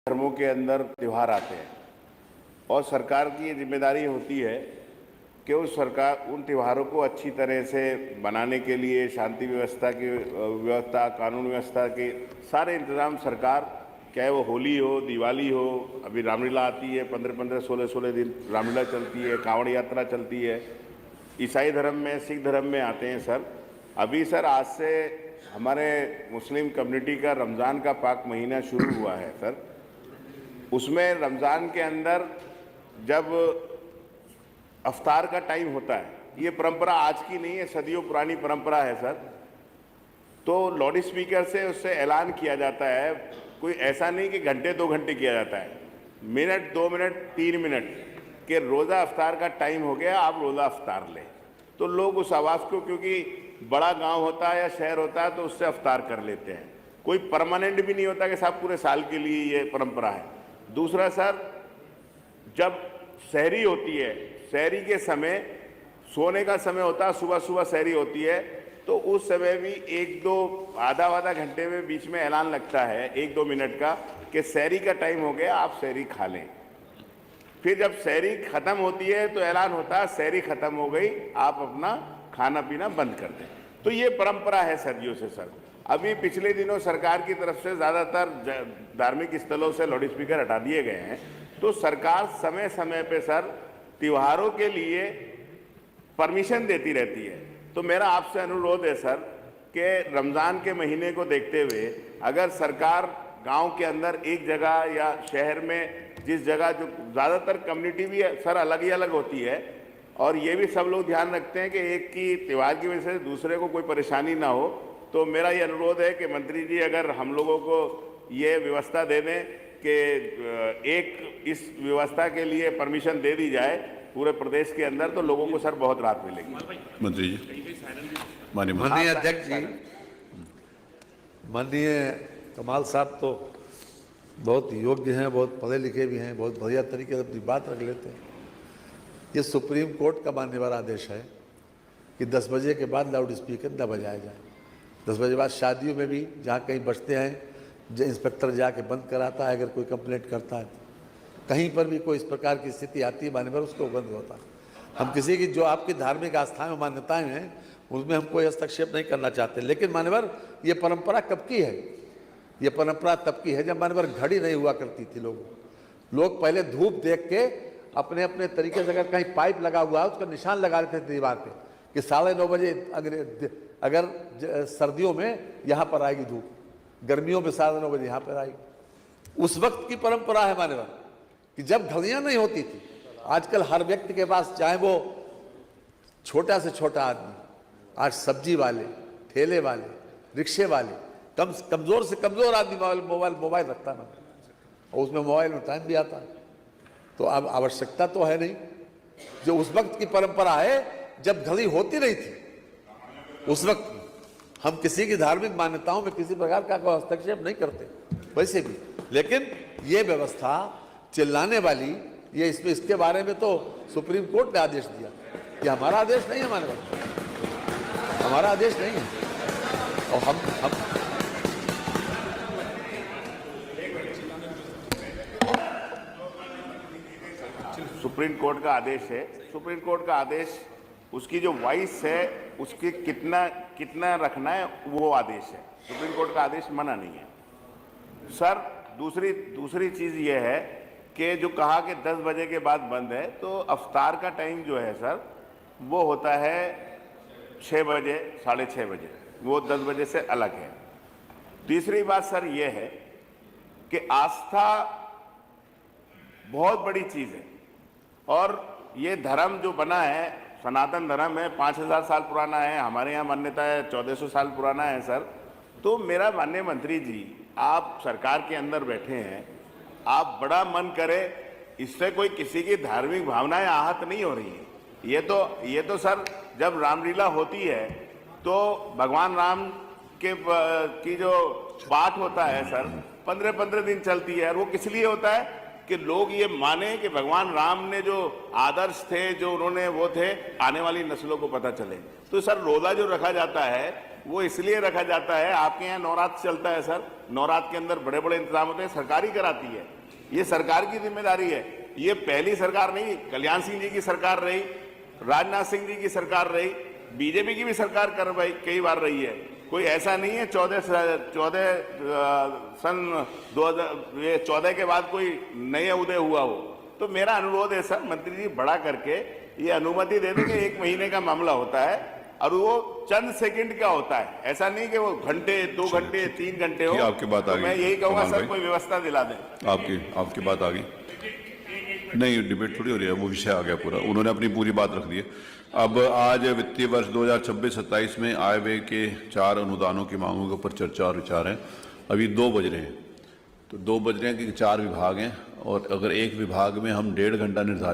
धर्मों के अंदर त्यौहार आते हैं और सरकार की ये जिम्मेदारी होती है कि उस सरकार उन त्योहारों को अच्छी तरह से बनाने के लिए शांति व्यवस्था की व्यवस्था, कानून व्यवस्था के सारे इंतजाम सरकार, चाहे वो होली हो, दिवाली हो, अभी रामलीला आती है, 15-15, 16-16 दिन रामलीला चलती है, कांवड़ यात्रा चलती है, ईसाई धर्म में, सिख धर्म में आते हैं सर। अभी सर आज से हमारे मुस्लिम कम्युनिटी का रमज़ान का पाक महीना शुरू हुआ है सर। उसमें रमज़ान के अंदर जब अफ्तार का टाइम होता है, ये परंपरा आज की नहीं है, सदियों पुरानी परंपरा है सर। तो लाउड स्पीकर से उससे ऐलान किया जाता है, कोई ऐसा नहीं कि घंटे 2 घंटे किया जाता है, मिनट 2 मिनट 3 मिनट के रोज़ा अफ्तार का टाइम हो गया, आप रोज़ा अफ्तार लें। तो लोग उस आवाज़ को, क्योंकि बड़ा गांव होता है या शहर होता है, तो उससे अफ्तार कर लेते हैं। कोई परमानेंट भी नहीं होता कि साहब पूरे साल के लिए ये परंपरा है। दूसरा सर, जब सहरी होती है, सहरी के समय सोने का समय होता है, सुबह सुबह सहरी होती है, तो उस समय भी 1-2 आधा घंटे में बीच में ऐलान लगता है 1-2 मिनट का कि सहरी का टाइम हो गया, आप सहरी खा लें। फिर जब सहरी खत्म होती है तो ऐलान होता है सहरी खत्म हो गई, आप अपना खाना पीना बंद कर दें। तो ये परंपरा है सदियों से सर। अभी पिछले दिनों सरकार की तरफ से ज़्यादातर धार्मिक स्थलों से लाउड स्पीकर हटा दिए गए हैं। तो सरकार समय समय पे सर त्योहारों के लिए परमिशन देती रहती है। तो मेरा आपसे अनुरोध है सर कि रमज़ान के महीने को देखते हुए अगर सरकार गांव के अंदर एक जगह या शहर में, जिस जगह जो ज़्यादातर कम्युनिटी भी सर अलग ही अलग होती है, और ये भी सब लोग ध्यान रखते हैं कि एक की त्यौहार की वजह से दूसरे को कोई परेशानी ना हो, तो मेरा ये अनुरोध है कि मंत्री जी अगर हम लोगों को ये व्यवस्था दे दें कि एक इस व्यवस्था के लिए परमिशन दे दी जाए पूरे प्रदेश के अंदर, तो लोगों को सर बहुत राहत मिलेगी। मंत्री जी, माननीय अध्यक्ष जी, माननीय कमाल साहब तो बहुत योग्य हैं, बहुत पढ़े लिखे भी हैं, बहुत बढ़िया तरीके से अपनी बात रख लेते हैं। ये सुप्रीम कोर्ट का मानने वाला आदेश है कि 10 बजे के बाद लाउड स्पीकर न बजाया जाए। 10 बजे बाद शादियों में भी जहाँ कहीं बजते हैं, जो इंस्पेक्टर जाके बंद कराता है, अगर कोई कंप्लेंट करता है, कहीं पर भी कोई इस प्रकार की स्थिति आती है मान्यवर, उसको बंद होता है। हम किसी की जो आपकी धार्मिक आस्थाएं और मान्यताएं हैं उसमें हम कोई हस्तक्षेप नहीं करना चाहते, लेकिन मान्यवर ये परंपरा कब की है? ये परंपरा तब की है जब मान्यवर घड़ी नहीं हुआ करती थी। लोग पहले धूप देख के अपने अपने तरीके से, अगर कहीं पाइप लगा हुआ है उसका निशान लगा लेते थे दीवार पे कि 9:30 बजे अगर सर्दियों में यहाँ पर आएगी धूप, गर्मियों में 9:30 बजे यहाँ पर आएगी। उस वक्त की परंपरा है मान्यवर कि जब घड़ियाँ नहीं होती थी। आजकल हर व्यक्ति के पास, चाहे वो छोटा से छोटा आदमी, आज सब्जी वाले, ठेले वाले, रिक्शे वाले, कमजोर से कमजोर आदमी मोबाइल रखता ना, और उसमें मोबाइल में टाइम भी आता है। तो अब आवश्यकता तो है नहीं। जो उस वक्त की परंपरा है जब घड़ी होती नहीं थी, उस वक्त हम किसी की धार्मिक मान्यताओं में किसी प्रकार का कोई हस्तक्षेप नहीं करते वैसे भी। लेकिन ये व्यवस्था चिल्लाने वाली, ये इसमें, इसके बारे में तो सुप्रीम कोर्ट ने आदेश दिया कि हमारा आदेश नहीं है, हमारा आदेश नहीं है। और हम सुप्रीम कोर्ट का आदेश है। सुप्रीम कोर्ट का आदेश, उसकी जो वॉइस है उसके कितना रखना है वो आदेश है। सुप्रीम कोर्ट का आदेश मना नहीं है सर। दूसरी चीज़ ये है कि जो कहा कि 10 बजे के बाद बंद है, तो अफ्तार का टाइम जो है सर वो होता है 6 बजे, 6:30 बजे, वो 10 बजे से अलग है। तीसरी बात सर ये है कि आस्था बहुत बड़ी चीज़ है, और ये धर्म जो बना है, सनातन धर्म है, 5000 साल पुराना है। हमारे यहाँ मान्यता है 1400 साल पुराना है सर। तो मेरा माननीय मंत्री जी, आप सरकार के अंदर बैठे हैं, आप बड़ा मन करे, इससे कोई किसी की धार्मिक भावनाएं आहत नहीं हो रही है। ये तो सर जब रामलीला होती है तो भगवान राम की जो पाठ होता है सर 15-15 दिन चलती है, और वो किस लिए होता है कि लोग ये माने कि भगवान राम ने जो आदर्श थे, जो उन्होंने वो थे, आने वाली नस्लों को पता चले। तो सर रोज़ा जो रखा जाता है वो इसलिए रखा जाता है, आपके यहाँ नवरात्र चलता है सर, नवरात्र के अंदर बड़े बड़े इंतजाम होते हैं, सरकार ही कराती है, ये सरकार की जिम्मेदारी है। ये पहली सरकार नहीं, कल्याण सिंह जी की सरकार रही, राजनाथ सिंह जी की सरकार रही, बीजेपी की भी सरकार कई बार रही है। कोई ऐसा नहीं है 2014 के बाद कोई नया उदय हुआ हो। तो मेरा अनुरोध है सर, मंत्री जी बड़ा करके ये अनुमति दे देंगे, 1 महीने का मामला होता है और वो चंद सेकंड का होता है, ऐसा नहीं कि वो घंटे 2 घंटे 3 घंटे हो। आपकी बात आ गई, मैं यही कहूंगा कमाल सर, भाई। कोई व्यवस्था दिला दें। आपकी बात आ गई। नहीं, डिबेट थोड़ी हो रही है, वो विषय आ गया पूरा, उन्होंने अपनी पूरी बात रख दी है। अब आज वित्तीय वर्ष 2026-27 में आय व्यय के 4 अनुदानों की मांगों के ऊपर चर्चा और विचार है। अभी 2 बज रहे हैं, तो 2 बज रहे हैं कि 4 विभाग हैं और अगर एक विभाग में हम 1.5 घंटा निर्धारित